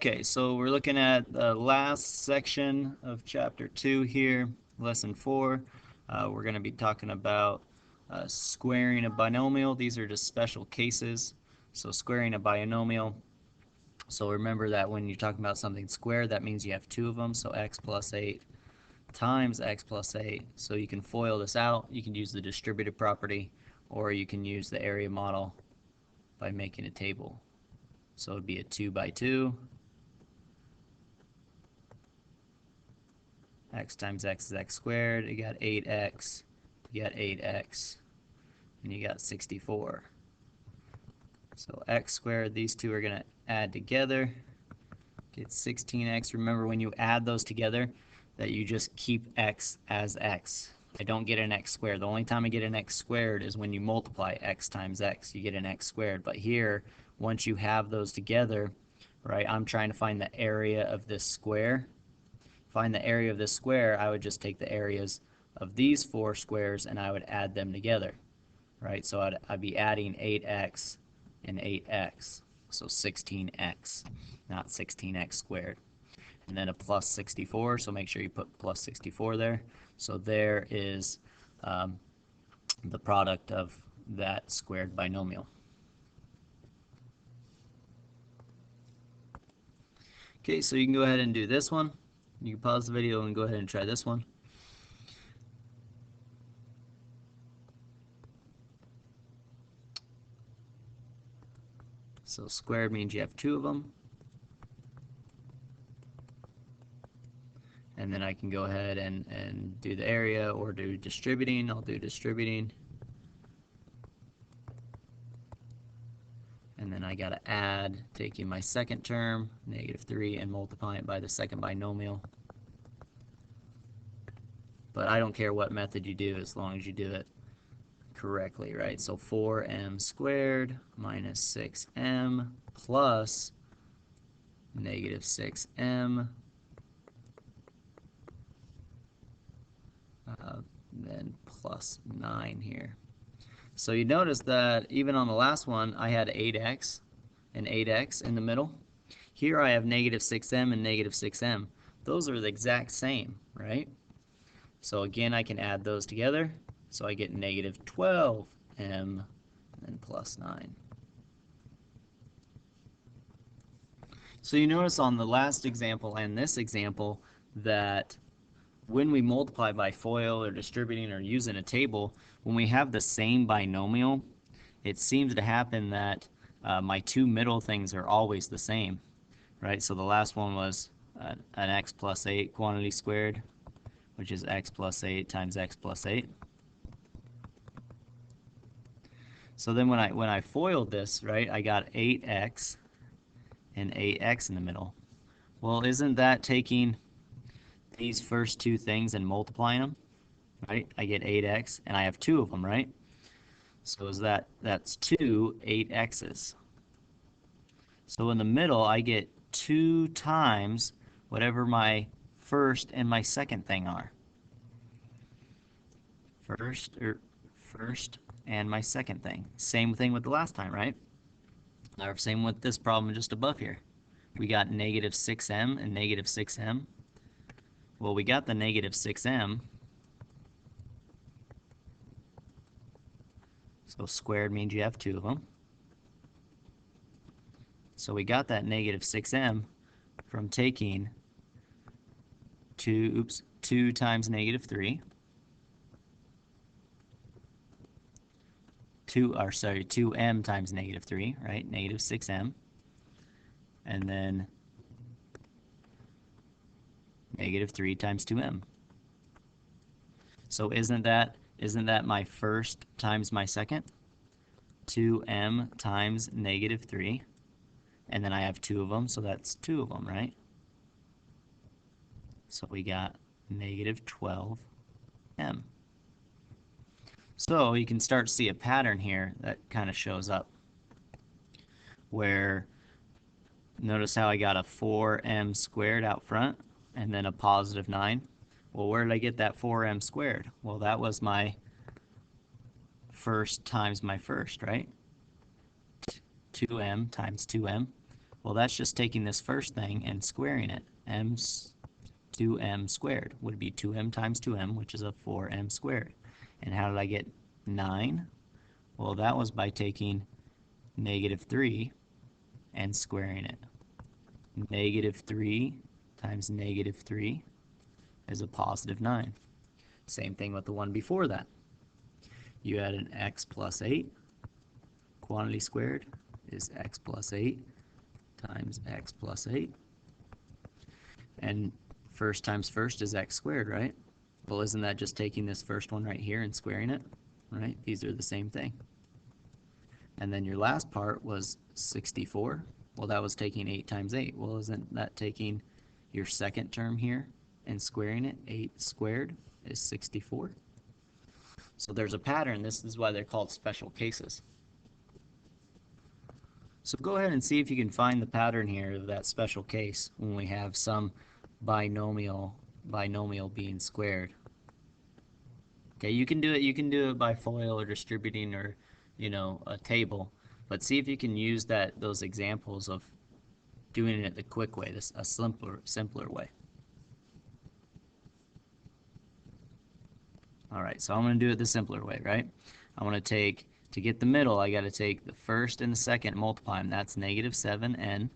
Okay, so we're looking at the last section of chapter 2 here, lesson 4. We're going to be talking about squaring a binomial. These are just special cases. So squaring a binomial. So remember that when you're talking about something squared, that means you have two of them. So x plus 8 times x plus 8. So you can FOIL this out. You can use the distributive property, or you can use the area model by making a table. So it would be a 2 by 2. X times x is x squared. You got 8x, you got 8x, and you got 64. So x squared, these two are going to add together, get 16x. Remember when you add those together that you just keep x as x. I don't get an x squared. The only time I get an x squared is when you multiply x times x. You get an x squared. But here, once you have those together, right, I'm trying to find the area of this square. Find the area of this square, I would just take the areas of these four squares and I would add them together, right? So I'd be adding 8x and 8x, so 16x, not 16x squared. And then a plus 64, so make sure you put plus 64 there. So there is the product of that squared binomial. Okay, so you can go ahead and do this one. You can pause the video and go ahead and try this one. So squared means you have two of them. And then I can go ahead and do the area or do distributing. I'll do distributing. And then I got to add, taking my second term, -3, and multiplying it by the second binomial. But I don't care what method you do as long as you do it correctly, right? So 4m squared minus 6m plus -6m, then plus 9 here. So you notice that even on the last one, I had 8x and 8x in the middle. Here I have -6m and -6m. Those are the exact same, right? So again, I can add those together. So I get -12m and then plus 9. So you notice on the last example and this example that when we multiply by FOIL or distributing or using a table, when we have the same binomial, it seems to happen that my two middle things are always the same, right? So the last one was an x plus 8 quantity squared, which is x plus 8 times x plus 8. So then when I FOILed this, right, I got 8x and 8x in the middle. Well, isn't that taking these first two things and multiplying them, right? I get 8x and I have two of them, right? So is that's two 8x's. So in the middle I get 2 times whatever my first and my second thing are. First and my second thing. Same thing with the last time, right? Or same with this problem just above here. We got -6m and -6m. Well, we got the -6m. So squared means you have two of them. So we got that -6m from taking 2 times -3. 2m times -3, right? -6m. And then -3 times 2m. So isn't that my first times my second? 2m times -3. And then I have two of them, so that's two of them, right? So we got -12m. So you can start to see a pattern here that kind of shows up, where notice how I got a 4m squared out front and then a +9. Well, where did I get that 4m squared? Well, that was my first times my first, right? 2m times 2m. Well, that's just taking this first thing and squaring it. 2m squared would be 2m times 2m, which is a 4m squared. And how did I get 9? Well, that was by taking negative 3 and squaring it. Negative 3 times negative 3 is a positive 9. Same thing with the one before that. You had an x plus 8. Quantity squared is x plus 8 times x plus 8. And first times first is x squared, right? Well, isn't that just taking this first one right here and squaring it? Right? These are the same thing. And then your last part was 64. Well, that was taking 8 times 8. Well, isn't that taking your second term here and squaring it? 8 squared is 64. So there's a pattern. This is why they're called special cases. So go ahead and see if you can find the pattern here of that special case when we have some binomial being squared. Okay, you can do it by FOIL or distributing or, you know, a table, but see if you can use those examples of doing it the quick way, a simpler way. All right, so I'm going to do it the simpler way, right? I want to get the middle, I got to take the first and the second, multiply them. That's negative 7n,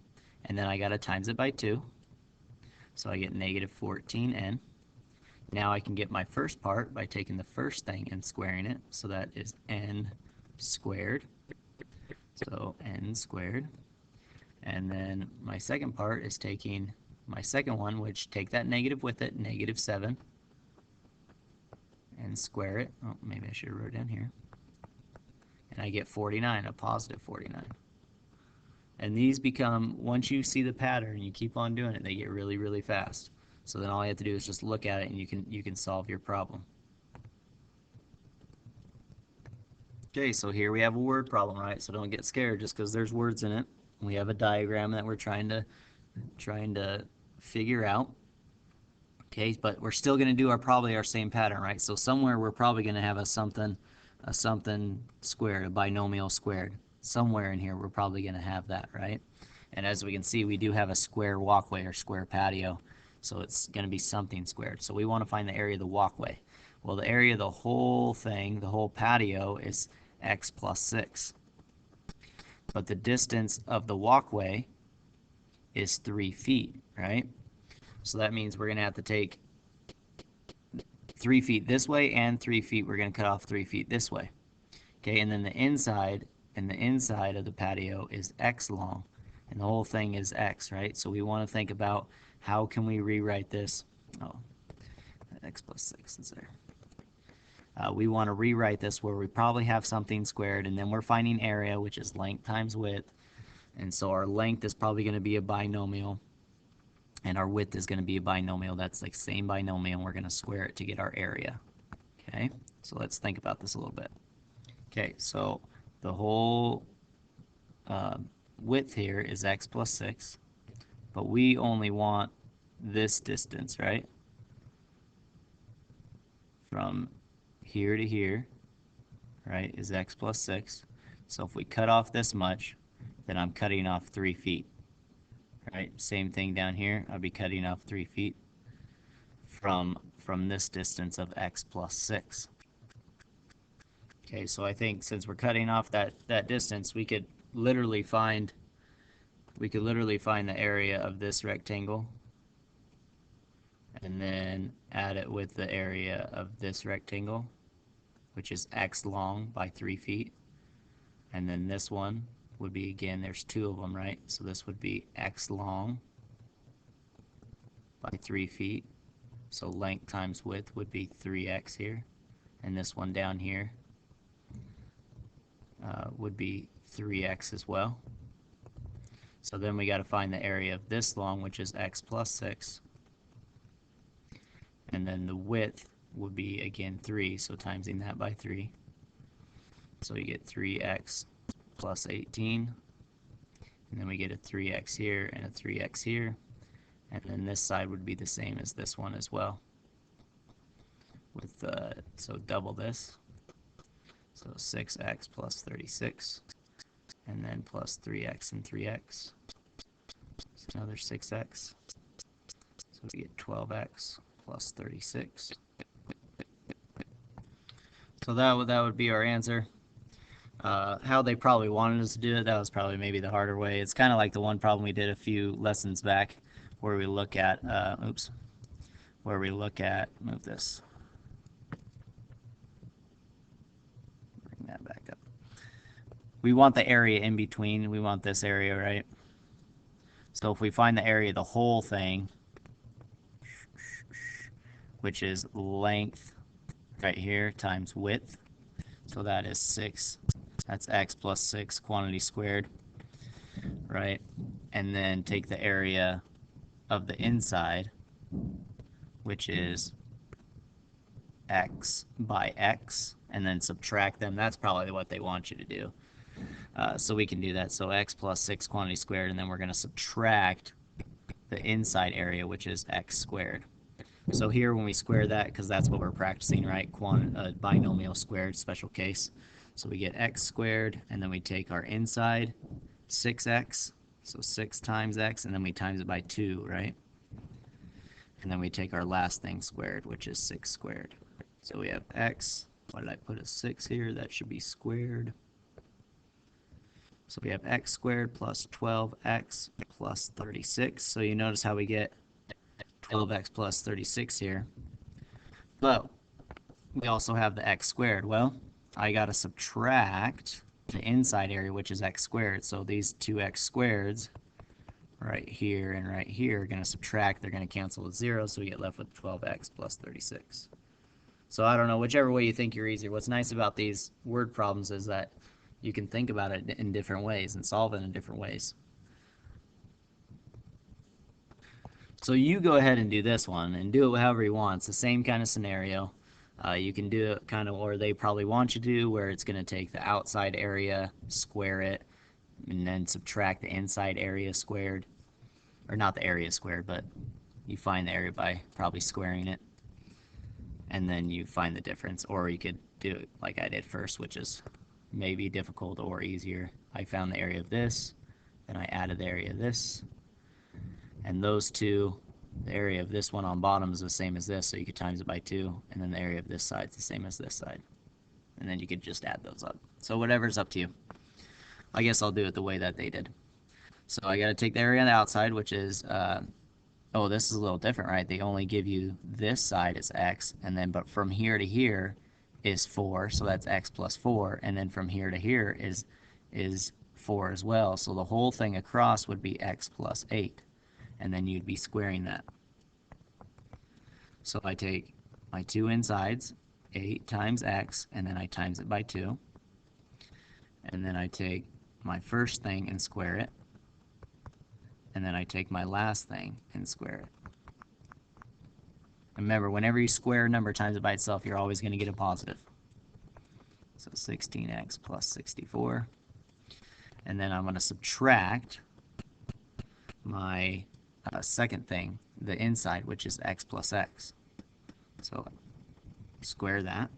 and then I got to times it by 2. So I get negative 14n. Now I can get my first part by taking the first thing and squaring it. So that is n squared. So n squared. And then my second part is taking my second one, which take that negative with it, negative 7, and square it. Oh, maybe I should have wrote it down here. And I get 49, a positive 49. And these become, once you see the pattern, you keep on doing it, they get really, really fast. So then all you have to do is just look at it and you can solve your problem. Okay, so here we have a word problem, right? So don't get scared just because there's words in it. We have a diagram that we're trying to figure out. Okay, but we're still going to do probably our same pattern, right? So somewhere we're probably going to have a something squared, a binomial squared. Somewhere in here we're probably going to have that, right? And as we can see, we do have a square walkway or square patio, so it's going to be something squared. So we want to find the area of the walkway. Well, the area of the whole thing, the whole patio, is x plus 6. But the distance of the walkway is 3 feet, right? So that means we're going to have to take 3 feet this way and 3 feet. We're going to cut off 3 feet this way. Okay, and then the inside of the patio is x long, and the whole thing is x, right? So we want to think about how can we rewrite this. Oh, x plus 6 is there. We want to rewrite this where we probably have something squared, and then we're finding area, which is length times width. And so our length is probably going to be a binomial, and our width is going to be a binomial. That's like same binomial, and we're going to square it to get our area. Okay, so let's think about this a little bit. Okay, so the whole width here is x plus 6, but we only want this distance, right? From here to here, right, is x plus 6. So if we cut off this much, then I'm cutting off 3 feet. Right, same thing down here. I'll be cutting off 3 feet from this distance of x plus 6. Okay, so I think since we're cutting off that distance, we could literally find the area of this rectangle and then add it with the area of this rectangle, which is x long by 3 feet. And then this one would be, again, there's 2 of them, right? So this would be x long by 3 feet. So length times width would be 3x here. And this one down here would be 3x as well. So then we got to find the area of this long, which is x plus 6. And then the width would be, again, 3, so timesing that by 3. So you get 3x plus 18. And then we get a 3x here and a 3x here. And then this side would be the same as this one as well. With so double this. So 6x plus 36. And then plus 3x and 3x. another 6x. So we get 12x plus 36. So that would be our answer. How they probably wanted us to do it, that was probably maybe the harder way. It's kind of like the one problem we did a few lessons back where we look at, move this. Bring that back up. We want the area in between. We want this area, right? So if we find the area of the whole thing, which is length right here times width, so that is 6. That's x plus 6 quantity squared, right? And then take the area of the inside, which is x by x, and then subtract them. That's probably what they want you to do. So we can do that. So x plus 6 quantity squared, and then we're going to subtract the inside area, which is x squared. So here when we square that, because that's what we're practicing, right? Binomial squared, special case. So we get x squared, and then we take our inside, 6x, so 6 times x, and then we times it by 2, right? And then we take our last thing squared, which is 6 squared. So we have x, why did I put a 6 here? That should be squared. So we have x squared plus 12x plus 36. So you notice how we get 12x plus 36 here. But we also have the x squared. Well, I got to subtract the inside area, which is x squared. So these two x squareds right here and right here are going to subtract. They're going to cancel with 0, so we get left with 12x plus 36. So I don't know, whichever way you think you're easier. What's nice about these word problems is that you can think about it in different ways and solve it in different ways. So you go ahead and do this one and do it however you want. It's the same kind of scenario. You can do it kind of where they probably want you to do, where it's going to take the outside area, square it, and then subtract the inside area squared. Or not the area squared, but you find the area by probably squaring it. And then you find the difference. Or you could do it like I did first, which is maybe difficult or easier. I found the area of this, then I added the area of this. And those two, the area of this one on bottom is the same as this, so you could times it by 2, and then the area of this side is the same as this side. And then you could just add those up. So whatever's up to you. I guess I'll do it the way that they did. So I got to take the area on the outside, which is, oh, this is a little different, right? They only give you this side as x, and then but from here to here is 4, so that's x plus 4, and then from here to here is 4 as well. So the whole thing across would be x plus 8. And then you'd be squaring that. So I take my two insides, 8 times x, and then I times it by 2. And then I take my first thing and square it. And then I take my last thing and square it. Remember, whenever you square a number times it by itself, you're always going to get a positive. So 16x plus 64. And then I'm going to subtract my second thing, the inside, which is x plus x. So square that.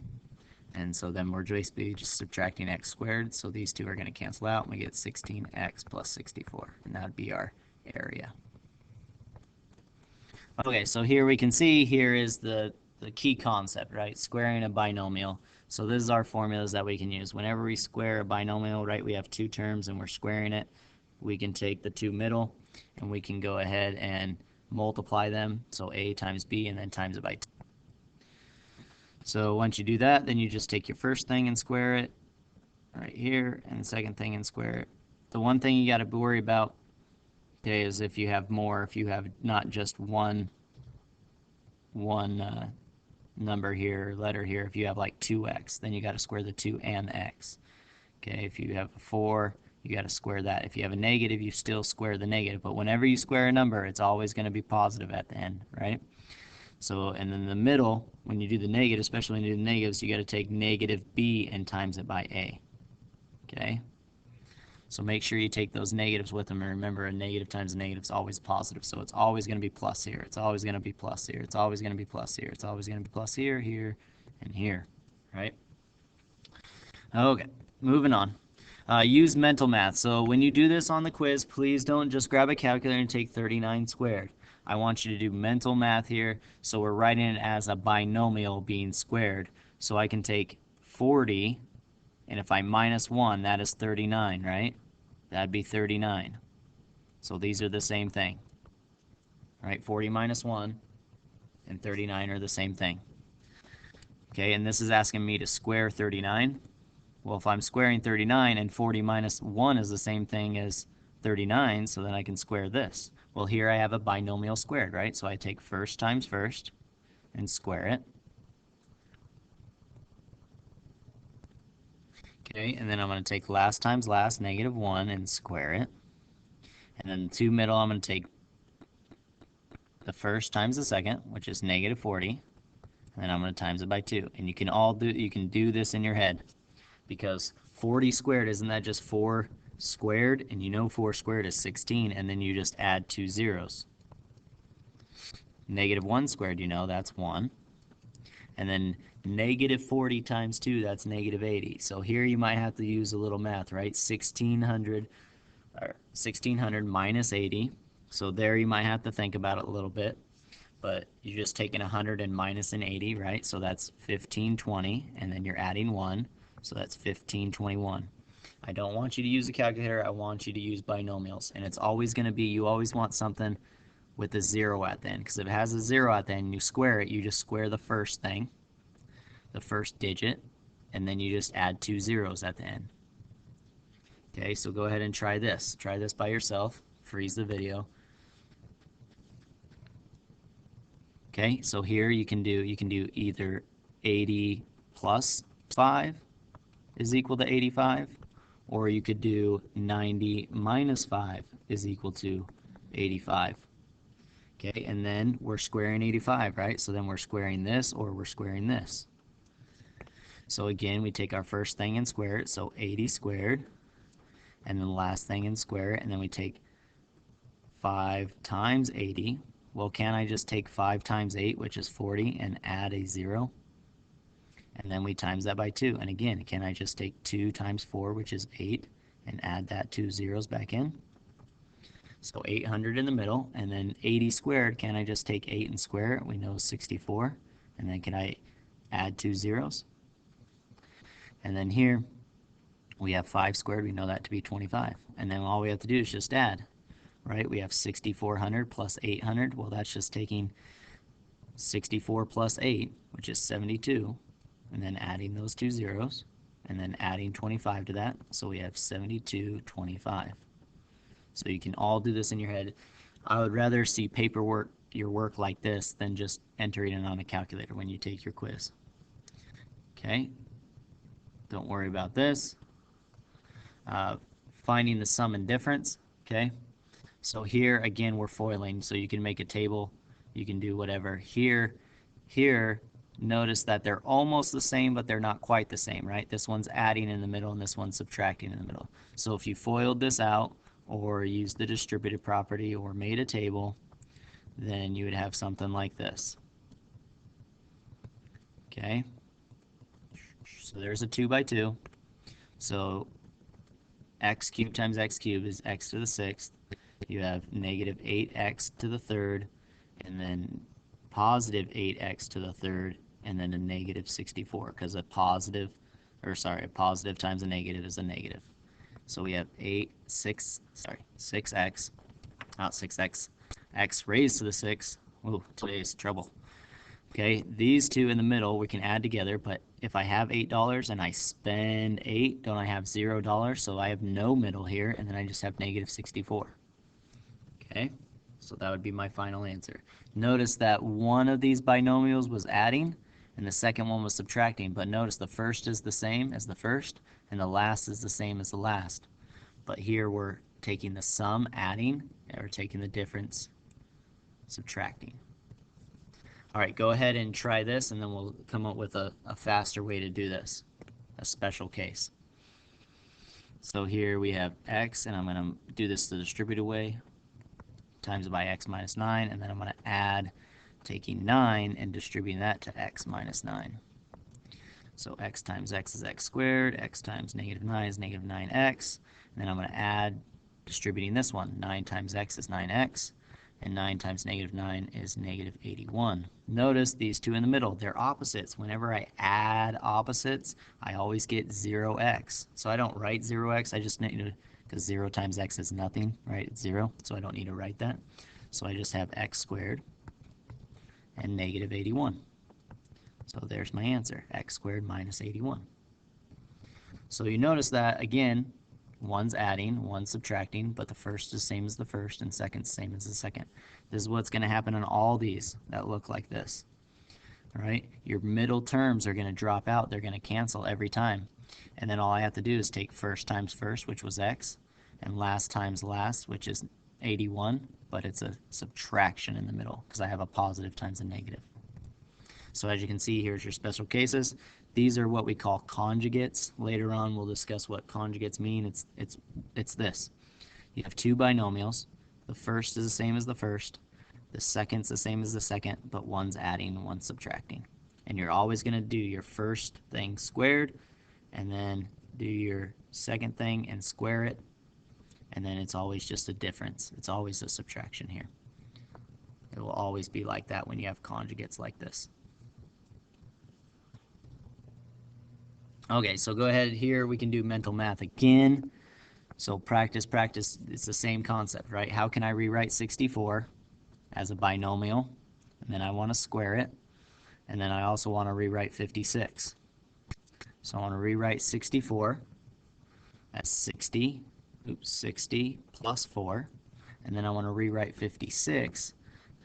And so then we're basically just subtracting x squared. So these two are going to cancel out, and we get 16x plus 64. And that would be our area. Okay, so here we can see here is the key concept, right? Squaring a binomial. So this is our formulas that we can use. Whenever we square a binomial, right, we have two terms and we're squaring it. We can take the two middle and we can go ahead and multiply them. So a times b and then times it by 2. So once you do that, then you just take your first thing and square it right here, and the second thing and square it. The one thing you got to worry about, okay, is if you have more, if you have not just one number here, letter here, if you have like 2x, then you got to square the 2 and the x. Okay, if you have a 4, you got to square that. If you have a negative, you still square the negative. But whenever you square a number, it's always going to be positive at the end, right? So, and then the middle, when you do the negative, especially when you do the negatives, you got to take negative b and times it by a. Okay? So make sure you take those negatives with them, and remember, a negative times a negative is always positive. So it's always going to be plus here. It's always going to be plus here. It's always going to be plus here. It's always going to be plus here, here, and here, right? Okay, moving on. Use mental math. So when you do this on the quiz, please don't just grab a calculator and take 39 squared. I want you to do mental math here. So we're writing it as a binomial being squared. So I can take 40, and if I minus 1, that is 39, right? That'd be 39. So these are the same thing. Right? 40 minus 1 and 39 are the same thing. Okay, and this is asking me to square 39. Well, if I'm squaring 39 and 40 minus 1 is the same thing as 39, so then I can square this. Well, here I have a binomial squared, right? So I take first times first and square it. Okay, and then I'm going to take last times last, negative 1, and square it. And then the 2 middle, I'm going to take the first times the second, which is negative 40, and then I'm going to times it by 2. And you can do this in your head, because 40 squared, isn't that just 4 squared? And you know 4 squared is 16, and then you just add 2 zeros. Negative 1 squared, you know, that's 1. And then negative 40 times 2, that's negative 80. So here you might have to use a little math, right? 1600 minus 80. So there you might have to think about it a little bit. But you're just taking 100 and minus an 80, right? So that's 1520, and then you're adding 1. So that's 1521. I don't want you to use a calculator. I want you to use binomials. And it's always going to be, you always want something with a 0 at the end. Because if it has a 0 at the end and you square it, you just square the first thing, the first digit, and then you just add 2 zeros at the end. Okay, so go ahead and try this. Try this by yourself. Freeze the video. Okay, so here you can do either 80 plus 5 is equal to 85, or you could do 90 minus 5 is equal to 85. Okay, and then we're squaring 85, right? So then we're squaring this, or we're squaring this. So again, we take our first thing and square it, so 80 squared, and then the last thing and square it, and then we take 5 times 80. Well, can I just take 5 times 8, which is 40, and add a 0? And then we times that by 2. And again, can I just take 2 times 4, which is 8, and add that 2 zeros back in? So 800 in the middle, and then 80 squared, can I just take 8 and square it? We know 64. And then can I add 2 zeros? And then here, we have 5 squared, we know that to be 25. And then all we have to do is just add. Right, we have 6400 plus 800. Well, that's just taking 64 plus 8, which is 72, and then adding those 2 zeros, and then adding 25 to that. So we have 7225. So you can all do this in your head. I would rather see your work like this than just entering it on a calculator when you take your quiz. Okay, don't worry about this. Finding the sum and difference. Okay. So here, again, we're foiling, so you can make a table, you can do whatever. Here, notice that they're almost the same, but they're not quite the same, right? This one's adding in the middle, and this one's subtracting in the middle. So if you foiled this out, or used the distributive property, or made a table, then you would have something like this. Okay? So there's a 2 by 2. So x cubed times x cubed is x to the 6th. You have negative 8x to the 3rd, and then positive 8x to the 3rd, and then a negative 64, because a positive times a negative is a negative. So we have 6x, not 6x, x raised to the 6. Ooh, today's trouble. Okay, these two in the middle we can add together, but if I have $8 and I spend 8, don't I have $0? So I have no middle here, and then I just have negative 64. Okay, so that would be my final answer. Notice that one of these binomials was adding and the second one was subtracting, but notice the first is the same as the first and the last is the same as the last. But here we're taking the sum, adding, and we're taking the difference, subtracting. All right, go ahead and try this, and then we'll come up with a faster way to do this, a special case. So here we have x, and I'm going to do this the distributed way, times it by x minus 9, and then I'm going to add taking 9 and distributing that to x minus 9. So x times x is x squared, x times negative 9 is negative 9x, and then I'm going to add, distributing this one, 9 times x is 9x, and 9 times negative 9 is negative 81. Notice these two in the middle, they're opposites. Whenever I add opposites, I always get 0x. So I don't write 0x, I just need to, because 0 times x is nothing, right? It's 0, so I don't need to write that. So I just have x squared and negative 81. So there's my answer, x squared minus 81. So you notice that, again, one's adding, one's subtracting, but the first is the same as the first and second's the same as the second. This is what's going to happen in all these that look like this. All right, your middle terms are going to drop out. They're going to cancel every time. And then all I have to do is take first times first, which was x, and last times last, which is 81, but it's a subtraction in the middle because I have a positive times a negative. So as you can see, here's your special cases. These are what we call conjugates. Later on, we'll discuss what conjugates mean. It's this. You have two binomials. The first is the same as the first. The second's the same as the second, but one's adding, one's subtracting. And you're always going to do your first thing squared, and then do your second thing and square it, and then it's always just a difference. It's always a subtraction here. It will always be like that when you have conjugates like this. Okay, so go ahead here, we can do mental math again. So practice, practice, it's the same concept, right? How can I rewrite 64 as a binomial? And then I want to square it. And then I also want to rewrite 56. So I want to rewrite 64 as 60 plus 4. And then I want to rewrite 56.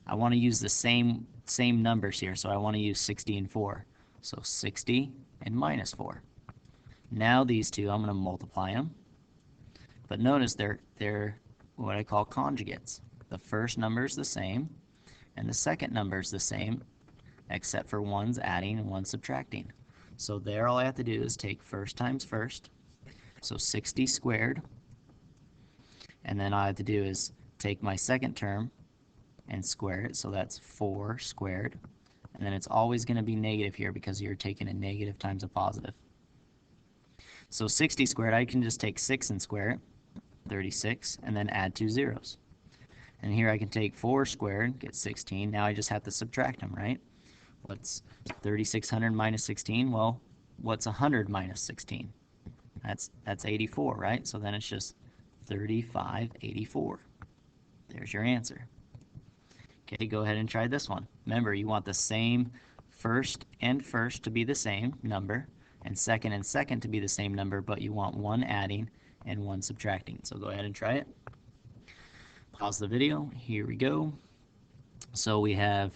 I want to use the same numbers here, so I want to use 60 and 4. So 60 and minus 4. Now these two, I'm going to multiply them. But notice they're what I call conjugates. The first number is the same, and the second number is the same, except for one's adding and one's subtracting. So there, all I have to do is take first times first, so 60 squared, and then all I have to do is take my second term and square it, so that's 4 squared, and then it's always going to be negative here because you're taking a negative times a positive. So 60 squared, I can just take 6 and square it, 36, and then add 2 zeros. And here I can take 4 squared, get 16. Now I just have to subtract them, right? What's 3600 minus 16? Well, what's 100 minus 16? That's 84, right? So then it's just 3584. There's your answer. Okay, go ahead and try this one. Remember, you want the same first and first to be the same number, and second to be the same number, but you want one adding and one subtracting. So go ahead and try it. Pause the video. Here we go. So we have,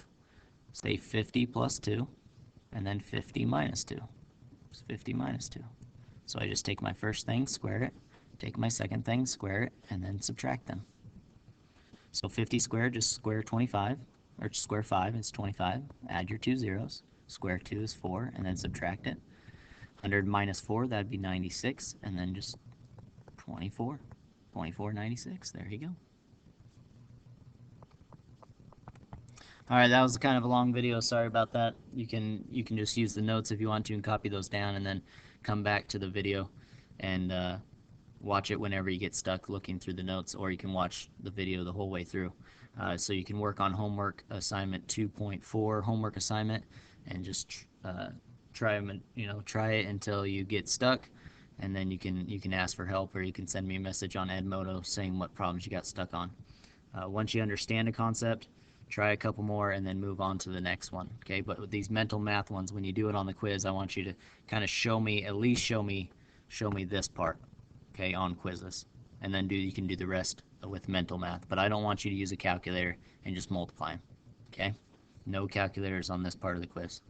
say, 50 plus 2, and then 50 minus 2. It's 50 minus 2. So I just take my first thing, square it, take my second thing, square it, and then subtract them. So 50 squared, just square 25, or square 5 is 25. Add your 2 zeros. Square 2 is 4, and then subtract it. 100 minus 4, that'd be 96, and then just 24. 2496, there you go. Alright, that was kind of a long video, sorry about that. You can just use the notes if you want to and copy those down and then come back to the video and watch it whenever you get stuck looking through the notes, or you can watch the video the whole way through. So you can work on homework assignment 2.4 homework assignment and just try it until you get stuck, and then you can ask for help, or you can send me a message on Edmodo saying what problems you got stuck on. Once you understand a concept, try a couple more and then move on to the next one. Okay, but with these mental math ones, when you do it on the quiz, I want you to kind of show me this part, okay, on quizzes, and then you can do the rest with mental math. But I don't want you to use a calculator and just multiply them. Okay, no calculators on this part of the quiz.